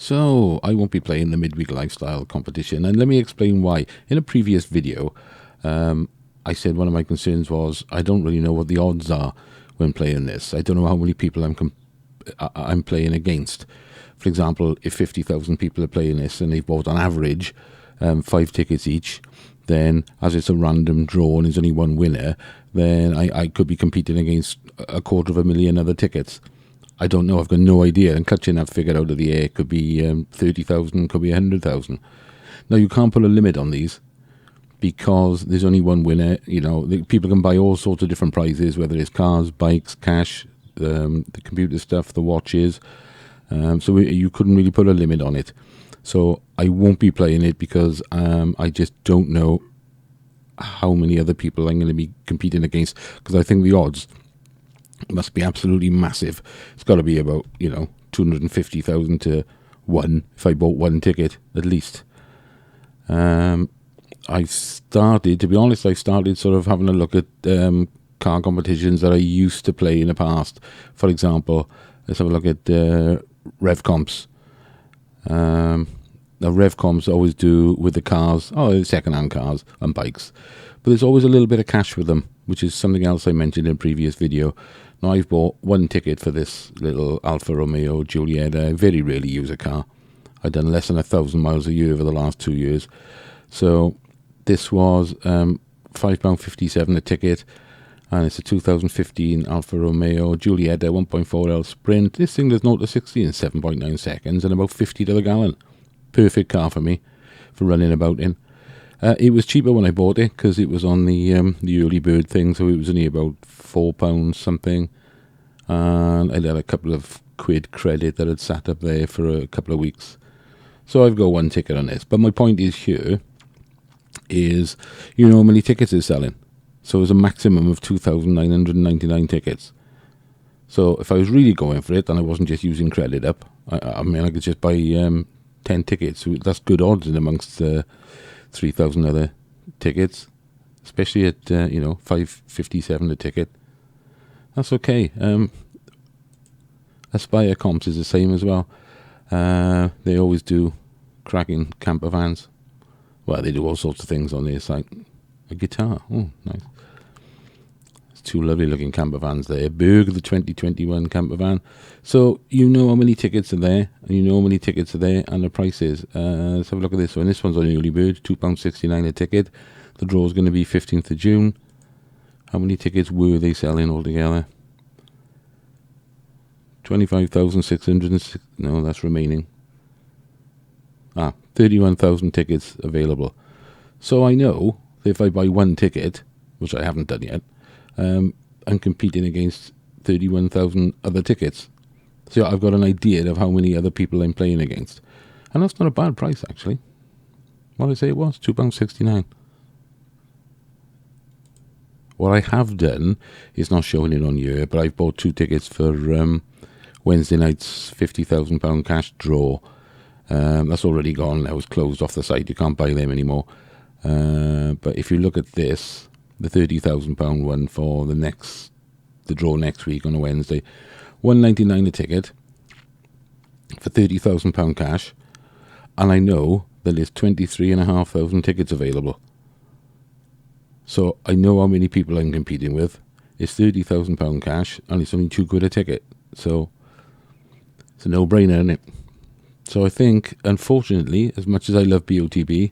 So, I won't be playing the Midweek Lifestyle competition, and let me explain why. In a previous video, I said one of my concerns was I don't really know what the odds are when playing this. I don't know how many people I'm playing against. For example, if 50,000 people are playing this and they've bought on average 5 tickets each, then as it's a random draw and there's only one winner, then I could be competing against 250,000 other tickets. I don't know. I've got no idea. And catching that figure out of the air could be 30,000, could be 100,000. Now, you can't put a limit on these because there's only one winner. You know, people can buy all sorts of different prizes, whether it's cars, bikes, cash, the computer stuff, the watches. So you couldn't really put a limit on it. So I won't be playing it because I just don't know how many other people I'm going to be competing against, because I think the odds must be absolutely massive. It's got to be about 250,000 to 1 if I bought one ticket at least. I started sort of having a look at car competitions that I used to play in the past. For example, let's have a look at Revcomps. Now, Revcomps always do with the cars, second-hand cars and bikes, but there's always a little bit of cash with them, which is something else I mentioned in a previous video. Now, I've bought one ticket for this little Alfa Romeo Giulietta. I very rarely use a car. I've done less than 1,000 miles a year over the last 2 years. So this was £5.57 a ticket, and it's a 2015 Alfa Romeo Giulietta 1.4L Sprint. This thing does 0 to 60 in 7.9 seconds and about 50 to the gallon. Perfect car for me for running about in. It was cheaper when I bought it because it was on the early bird thing, so it was only about £4 something, and I had a couple of quid credit that had sat up there for a couple of weeks. So I've got one ticket on this, but my point is here is, how many tickets it's selling. So it's a maximum of 2,999 tickets. So if I was really going for it and I wasn't just using credit up, I could just buy 10 tickets. That's good odds in amongst 3,000 other tickets, especially at $5.57 a ticket. That's okay. Aspirecomps is the same as well. They always do cracking camper vans. Well, they do all sorts of things on their site. A guitar, oh nice. It's 2 lovely looking camper vans there. Berg, the 2021 camper van. So you know how many tickets are there, and you know how many tickets are there, and the prices. Let's have a look at this one. This one's on early bird, £2.69 a ticket. The draw is going to be 15th of June. How many tickets were they selling altogether? 25,606. No, that's remaining. 31,000 tickets available. So I know that if I buy one ticket, which I haven't done yet, I'm competing against 31,000 other tickets. So I've got an idea of how many other people I'm playing against. And that's not a bad price, actually. What did I say it was? £2.69. What I have done is not showing it on here, but I've bought 2 tickets for Wednesday night's £50,000 cash draw. That's already gone. That was closed off the site. You can't buy them anymore. But if you look at this, the £30,000 one for the draw next week on a Wednesday, £1.99 a ticket for £30,000 cash, and I know that there's 23,500 tickets available. So I know how many people I'm competing with. It's £30,000 cash, and it's only £2 a ticket. So it's a no-brainer, isn't it? So I think, unfortunately, as much as I love BOTB,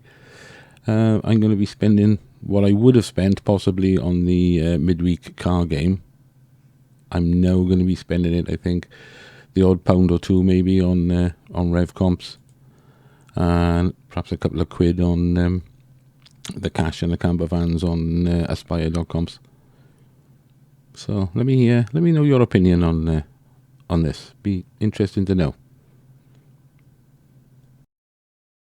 I'm going to be spending what I would have spent possibly on the midweek car game. I'm now going to be spending it, I think, the odd £1 or £2 maybe on Revcomps, and perhaps a couple of quid on the cash and the camper vans on Aspirecomps. So let me know your opinion on this. Be interesting to know.